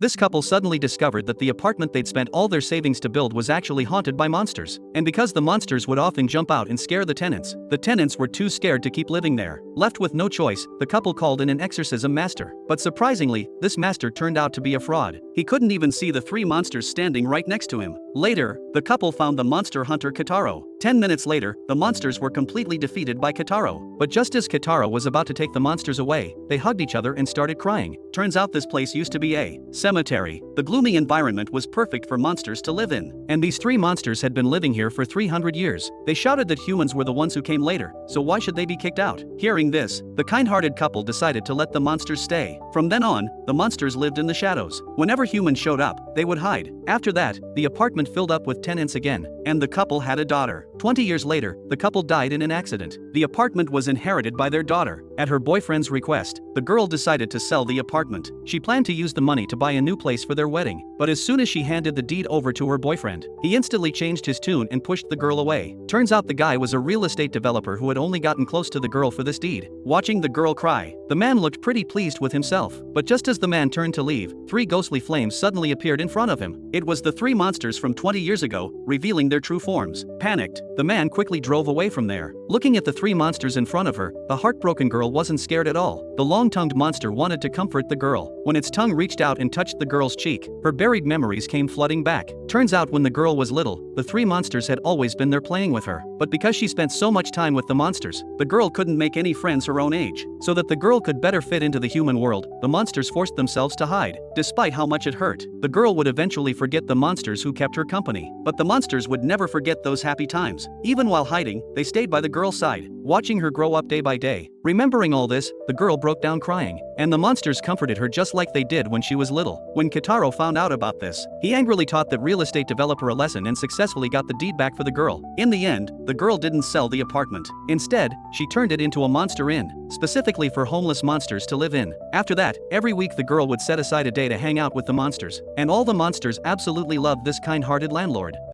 This couple suddenly discovered that the apartment they'd spent all their savings to build was actually haunted by monsters. And because the monsters would often jump out and scare the tenants were too scared to keep living there. Left with no choice, the couple called in an exorcism master. But surprisingly, this master turned out to be a fraud. He couldn't even see the three monsters standing right next to him. Later, the couple found the monster hunter Kitaro. 10 minutes later, the monsters were completely defeated by Kitaro. But just as Kitaro was about to take the monsters away, they hugged each other and started crying. Turns out this place used to be a cemetery. The gloomy environment was perfect for monsters to live in. And these three monsters had been living here for 300 years. They shouted that humans were the ones who came later, so why should they be kicked out? Hearing this, the kind-hearted couple decided to let the monsters stay. From then on, the monsters lived in the shadows. Whenever humans showed up, they would hide. After that, the apartment filled up with tenants again, and the couple had a daughter. 20 years later, the couple died in an accident. The apartment was inherited by their daughter. At her boyfriend's request, the girl decided to sell the apartment. She planned to use the money to buy a new place for their wedding, but as soon as she handed the deed over to her boyfriend, he instantly changed his tune and pushed the girl away. Turns out the guy was a real estate developer who had only gotten close to the girl for this deed. Watching the girl cry, the man looked pretty pleased with himself. But just as the man turned to leave, three ghostly flames suddenly appeared in front of him. It was the three monsters from 20 years ago, revealing their true forms. Panicked, the man quickly drove away from there. Looking at the three monsters in front of her, the heartbroken girl wasn't scared at all. The long-tongued monster wanted to comfort the girl. When its tongue reached out and touched the girl's cheek, her buried memories came flooding back. Turns out when the girl was little, the three monsters had always been there playing with her. But because she spent so much time with the monsters, the girl couldn't make any friends her own age. So that the girl could better fit into the human world, the monsters forced themselves to hide. Despite how much it hurt, the girl would eventually forget the monsters who kept her company. But the monsters would never forget those happy times. Even while hiding, they stayed by the girl's side, watching her grow up day by day. Remembering all this, the girl broke down crying, and the monsters comforted her just like they did when she was little. When Kitaro found out about this, he angrily taught the real estate developer a lesson and successfully got the deed back for the girl. In the end, the girl didn't sell the apartment. Instead, she turned it into a monster inn, specifically for homeless monsters to live in. After that, every week the girl would set aside a day to hang out with the monsters, and all the monsters absolutely loved this kind-hearted landlord.